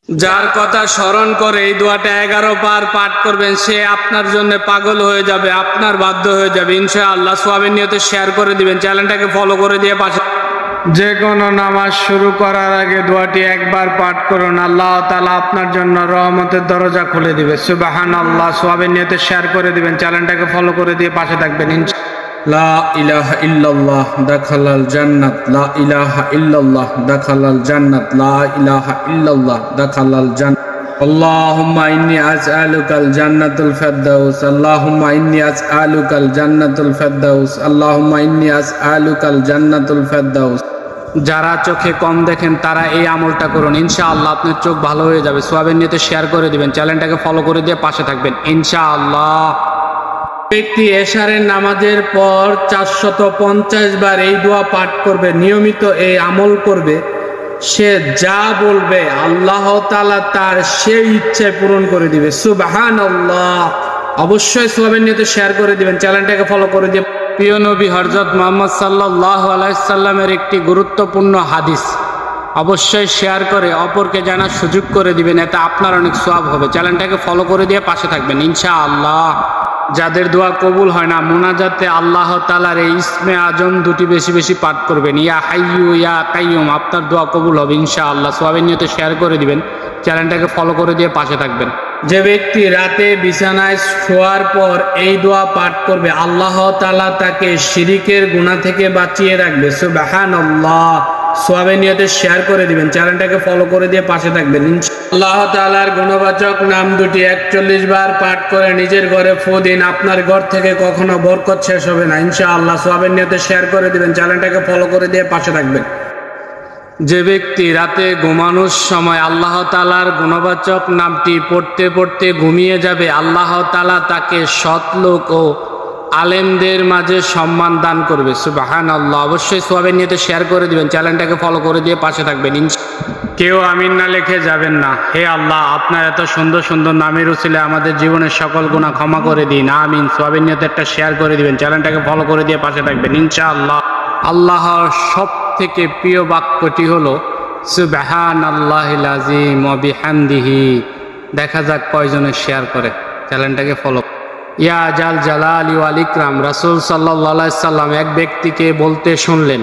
যার কথা স্মরণ করে এই দোয়াটা 11 বার পাঠ করবেন, সে আপনার জন্য পাগল হয়ে যাবে, আপনার বাধ্য হয়ে যাবে ইনশাআল্লাহ। সওয়াবের নিয়তে শেয়ার করে দিবেন, চ্যানেলটাকে ফলো করে দিয়ে পাশে। যে কোনো নামাজ শুরু করার আগে দোয়াটি একবার পাঠ করুন, আল্লাহ তাআলা আপনার জন্য রহমতের দরজা খুলে দিবে। সুবহানাল্লাহ। সওয়াবের নিয়তে শেয়ার করে দিবেন, চ্যানেলটাকে ফলো করে দিয়ে পাশে থাকবেন। লা ইলাহা ইল্লাল্লাহ দাখালাল জান্নাত, লা ইলাহা ইল্লাল্লাহ দাখালাল জান্নাত, লা ইলাহা ইল্লাল্লাহ দাখালাল জান্নাত। আল্লাহুম্মা ইন্নী আসআলুকাল জান্নাতুল ফিরদাউস, আল্লাহুম্মা ইন্নী আসআলুকাল জান্নাতুল ফিরদাউস, আল্লাহুম্মা ইন্নী আসআলুকাল জান্নাতুল ফিরদাউস। যারা চোখে কম দেখেন তারা এই আমলটা করুন, ইনশাআল্লাহ আপনার চোখ ভালো হয়ে যাবে। সওয়াবের নিয়তে শেয়ার করে দিবেন, চ্যানেলটাকে ফলো করে দিয়ে পাশে থাকবেন ইনশাআল্লাহ। ব্যক্তি এশারের নামাজের পর 450 বার এই দোয়া পাঠ করবে, নিয়মিত এই আমল করবে, সে যা বলবে আল্লাহ তাআলা তার সেই ইচ্ছে পূরণ করে দিবে। সুবহানাল্লাহ। অবশ্যই সওয়াবের নিয়তে শেয়ার করে দিবেন, চ্যানেলটাকে ফলো করে দিয়ে। প্রিয় নবী হযরত মুহাম্মদ সাল্লাল্লাহু আলাইহি সাল্লামের একটি গুরুত্বপূর্ণ হাদিস অবশ্যই শেয়ার করে অপরকে জানার সুযোগ করে দিবেন, এতে আপনার অনেক সওয়াব হবে। চ্যানেলটাকে ফলো করে দিয়ে পাশে থাকবেন ইনশাআল্লাহ। যাদের দোয়া কবুল হয় না, মুনাজাতে আল্লাহ তাআলার এই ইসমে আজম দুটি বেশি বেশি পাঠ করবেন, ইয়া হাইয়ু ইয়া কাইয়ুম, আপনার দোয়া কবুল হবে ইনশাআল্লাহ। সওয়াবের নিয়তে শেয়ার করে দিবেন, চ্যানেলটাকে ফলো করে দিয়ে পাশে থাকবেন। যে ব্যক্তি রাতে বিছানায় শোয়ার পর এই দোয়া পাঠ করবে, আল্লাহ তাআলা তাকে শিরিকের গুনাহ থেকে বাঁচিয়ে রাখবে। সুবহানাল্লাহ। সওয়াবের নিয়তে শেয়ার করে দিবেন, চ্যানেলটাকে ফলো করে দিয়ে পাশে থাকবেন। আল্লাহ তাআলার গুণবাচক নাম দুটি 41 বার পাঠ করে নিজের ঘরে ফু দিন, আপনার ঘর থেকে কখনো বরকত শেষ হবে না ইনশাআল্লাহ। সওয়াবের নিয়তে শেয়ার করে দিবেন, চ্যানেলটাকে ফলো করে দিয়ে পাশে থাকবেন। যে ব্যক্তি রাতে ঘুমানোর সময় আল্লাহ তাআলার গুণবাচক নামটি পড়তে পড়তে ঘুমিয়ে যাবে, আল্লাহ তাআলা তাকে সৎ লোক ও আলেমদের মাঝে সম্মান দান করবে। সুবহানাল্লাহ। অবশ্যই সওয়াবের নিয়তে শেয়ার করে দিবেন, চ্যানেলটাকে ফলো করে দিয়ে পাশে থাকবেন। কেউ আমিন না লিখে যাবেন না। হে আল্লাহ, আপনার এত সুন্দর সুন্দর নামের উসিলে আমাদের জীবনের সকল গুনাহ ক্ষমা করে দিন, আমিন। সওয়াবের নিয়তে একটা শেয়ার করে দিবেন, চ্যানেলটাকে ফলো করে দিয়ে পাশে থাকবেন ইনশাআল্লাহ। আল্লাহর সব থেকে প্রিয় বাক্যটি হলো সুবহানাল্লাহিল আযীম ওয়া বিহামদিহি। দেখা যাক কয়জনে শেয়ার করে, চ্যানেলটাকে ফলো। ইয়া জাল জালালি ওয়াল ইকরাম, রাসূল সাল্লাল্লাহু আলাইহি সাল্লাম এক ব্যক্তিকে বলতে শুনলেন।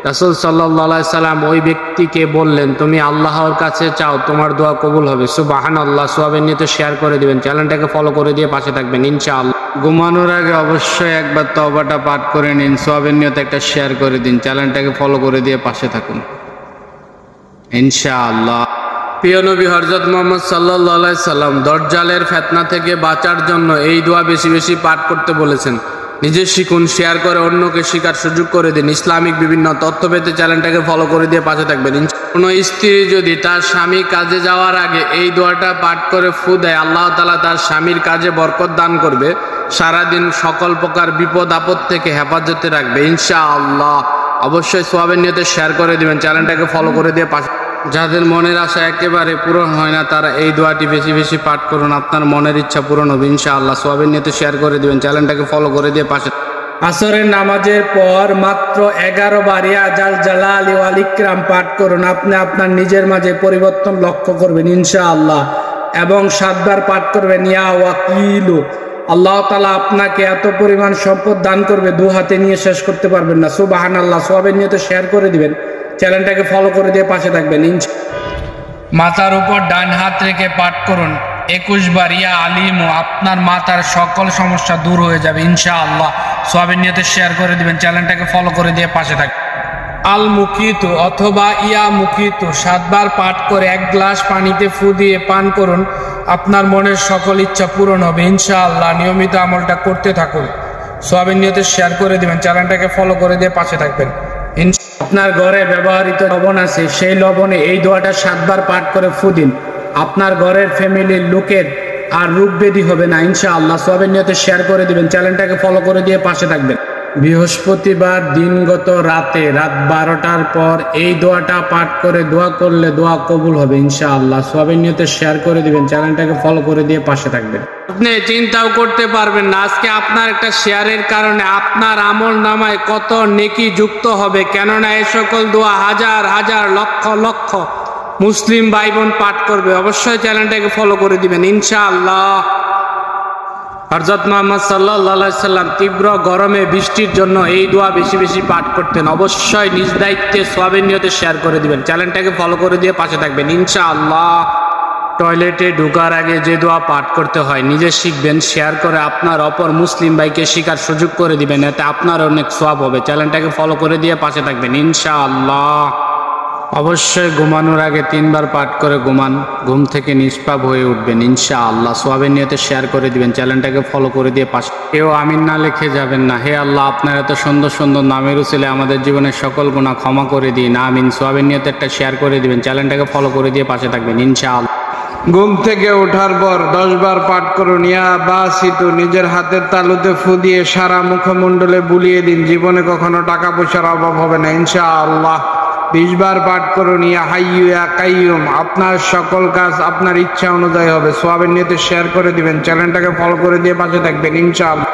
রাসূল সাল্লাল্লাহু আলাইহি সাল্লাম ওই ব্যক্তিকে বললেন, তুমি আল্লাহর কাছে চাও, তোমার দোয়া কবুল হবে। সুবহানাল্লাহ। সওয়াবের নিয়তে শেয়ার করে দিবেন, চ্যানেলটাকে ফলো করে দিয়ে পাশে থাকবেন ইনশাআল্লাহ। ঘুমানোর আগে অবশ্যই একবার তওবাটা পাঠ করে নিন, সওয়াবের নিয়তে একটা শেয়ার করে দিন, চ্যানেলটাকে ফলো করে দিয়ে পাশে থাকুন ইনশাআল্লাহ। প্রিয় নবী হযরত মুহাম্মদ সাল্লাল্লাহু আলাইহি সাল্লাম দাজ্জালের ফিতনা থেকে বাঁচার জন্য এই দোয়া বেশি বেশি পাঠ করতে বলেছেন। নিজে শিখুন, শেয়ার করে অন্যকে শেখার সুযোগ করে দিন। ইসলামিক বিভিন্ন তথ্য পেতে চ্যানেলটাকে ফলো করে দিয়ে পাশে থাকবেন। কোনো স্ত্রী যদি তার স্বামী কাজে যাওয়ার আগে এই দোয়াটা পাঠ করে ফু দেয়, আল্লাহ তাআলা তার স্বামীর কাজে বরকত দান করবে, সারাদিন সকল প্রকার বিপদ আপদ থেকে হেফাজতে রাখবে ইনশাআল্লাহ। অবশ্যই সওয়াবের নিয়তে শেয়ার করে দিবেন, চ্যানেলটাকে ফলো করে দিয়ে পাশে। যাদের মনের আশা একেবারে পূরণ হয় না, তারা এই দোয়াটি বেশি বেশি পাঠ করুন, আপনার মনের ইচ্ছা পূরণ হবে ইনশাআল্লাহ। সওয়াবের নিয়তে শেয়ার করে দিবেন, চ্যানেলটাকে ফলো করে দিয়ে পাশে। আসরের নামাজের পর মাত্র 11 বার ইয়া জাল জালালি ওয়াল ইকরাম পাঠ করুন, আপনি আপনার নিজের মাঝে পরিবর্তন লক্ষ্য করবেন ইনশাআল্লাহ। এবং 7 বার পাঠ করবেন ইয়া ওয়াকিলু, আল্লাহ তাআলা আপনাকে এত পরিমাণ সম্পদ দান করবে, দু হাতে নিয়ে শেষ করতে পারবেন না। সুবহানাল্লাহ। সওয়াবের নিয়তে শেয়ার করে দিবেন, চ্যানেলটাকে ফলো করে দিয়ে পাশে থাকবেন। মাথার উপর ডান হাত রেখে পাঠ করুন 21 বার ইয়া আলিমু, আপনার মাথার সকল সমস্যা দূর হয়ে যাবে ইনশাআল্লাহ। সওয়াবের নিয়তে শেয়ার করে দিবেন, চ্যানেলটাকে ফলো করে দিয়ে পাশে থাকবেন। আল মুকিতু অথবা ইয়া মুকিতু 7 বার পাঠ করে 1 গ্লাস পানিতে ফু দিয়ে পান করুন, আপনার মনের সকল ইচ্ছা পূরণ হবে ইনশাআল্লাহ। নিয়মিত আমলটা করতে থাকুন, সওয়াবের নিয়তে শেয়ার করে দিবেন, চ্যানেলটাকে ফলো করে দিয়ে পাশে থাকবেন। আপনার ঘরে ব্যবহৃত লবণ আছে, সেই লবণে এই দোয়াটা 7 বার পাঠ করে ফু দিন, আপনার ঘরের ফ্যামিলির লোকের আর রোগ ব্যাধি হবে না ইনশাআল্লাহ। সওয়াবের নিয়তে শেয়ার করে দিবেন, চ্যানেলটাকে ফলো করে দিয়ে পাশে থাকবেন। বৃহস্পতিবার দিনগত রাতে রাত 12টার পর এই দোয়াটা পাঠ করে দোয়া করলে দোয়া কবুল হবে ইনশাআল্লাহ। সওয়াবের নিয়তে শেয়ার করে দিবেন, চ্যানেলটাকে ফলো করে দিয়ে পাশে থাকবেন। আপনি চিন্তাও করতে পারবেন না আজকে আপনার একটা শেয়ারের কারণে আপনার আমল নামায় কত নেকি যুক্ত হবে, কেননা এই সকল দোয়া হাজার হাজার লক্ষ লক্ষ মুসলিম ভাই বোন পাঠ করবে, অবশ্যই চ্যানেলটাকে ফলো করে দিবেন ইনশাআল্লাহ। হযরত মুহাম্মদ সাল্লাল্লাহু আলাইহি সাল্লাম তীব্র গরমে বৃষ্টির জন্য এই দোয়া বেশি বেশি পাঠ করতেন। অবশ্যই নিজ দায়িত্বে সওয়াবের নিয়তে শেয়ার করে দিবেন, চ্যানেলটাকে ফলো করে দিয়ে পাশে থাকবেন ইনশাআল্লাহ। টয়লেটে ঢোকার আগে যে দোয়া পাঠ করতে হয় নিজে শিখবেন, শেয়ার করে আপনার অপর মুসলিম ভাইকে শেখার সুযোগ করে দিবেন, এতে আপনার অনেক সওয়াব হবে। চ্যানেলটাকে ফলো করে দিয়ে পাশে থাকবেন ইনশাআল্লাহ। অবশ্যই ঘুমানোর আগে 3 বার পাঠ করে ঘুমান, ঘুম থেকে নিষ্পাপ হয়ে উঠবেন ইনশাআল্লাহ। সওয়াবের নিয়তে শেয়ার করে দিবেন, চ্যানেলটাকে ফলো করে দিয়ে পাশে। কেউ আমিন না লিখে যাবেন না। হে আল্লাহ, আপনার এত সুন্দর সুন্দর নামের উসিলে আমাদের জীবনের সকল গুনাহ ক্ষমা করে দিন, আমিন। সওয়াবের নিয়তে একটা শেয়ার করে দিবেন, চ্যানেলটাকে ফলো করে দিয়ে পাশে থাকবেন ইনশাআল্লাহ। ঘুম থেকে ওঠার পর 10 বার পাঠ করুন, ইয়া বাসিতু, নিজের হাতের তালুতে ফু দিয়ে সারা মুখমণ্ডলে বুলিয়ে দিন, জীবনে কখনো টাকা পয়সার অভাব হবে না ইনশাআল্লাহ। 20 বার পাঠ করুন, ইয়া হাইয়ু ইয়া কাইয়ুম, আপনার সকল কাজ আপনার ইচ্ছা অনুযায়ী হবে। সওয়াবের নিয়তে শেয়ার করে দিবেন, চ্যানেলটাকে ফলো করে দিয়ে পাশে থাকবেন ইনশাআল্লাহ।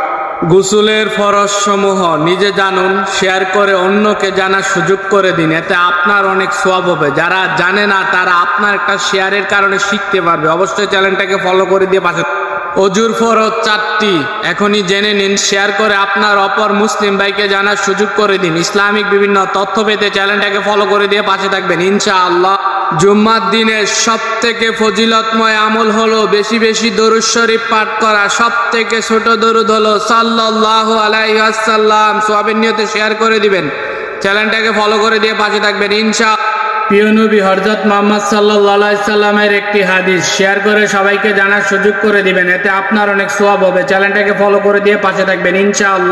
গোসলের ফরজ সমূহ নিজে জানুন, শেয়ার করে অন্যকে জানার সুযোগ করে দিন, এতে আপনার অনেক সওয়াব হবে। যারা জানে না তারা আপনার একটা শেয়ারের কারণে শিখতে পারবে। অবশ্যই চ্যানেলটাকে ফলো করে দিয়ে পাশে। অজুর ফরজ 4টি, এখনই জেনে নিন, শেয়ার করে আপনার অপর মুসলিম ভাইকে জানার সুযোগ করে দিন। ইসলামিক বিভিন্ন তথ্য পেতে চ্যানেলটাকে ফলো করে দিয়ে পাশে থাকবেন ইনশাআল্লাহ। জুম্মার দিনের সব থেকে ফজিলতময় আমল হলো বেশি বেশি দরুদ শরীফ পাঠ করা। সব থেকে ছোট দরুদ হলো সাল্লাল্লাহু আলাইহি ওয়াসাল্লাম। সওয়াবের নিয়তে শেয়ার করে দিবেন, চ্যানেলটাকে ফলো করে দিয়ে পাশে থাকবেন ইনশাআল্লাহ। প্রিয় নবী হযরত মুহাম্মদ সাল্লাল্লাহু আলাইহি সাল্লামের একটি হাদিস শেয়ার করে সবাইকে জানার সুযোগ করে দিবেন, এতে আপনার অনেক সওয়াব হবে। চ্যানেলটাকে ফলো করে দিয়ে পাশে থাকবেন ইনশাআল্লাহ।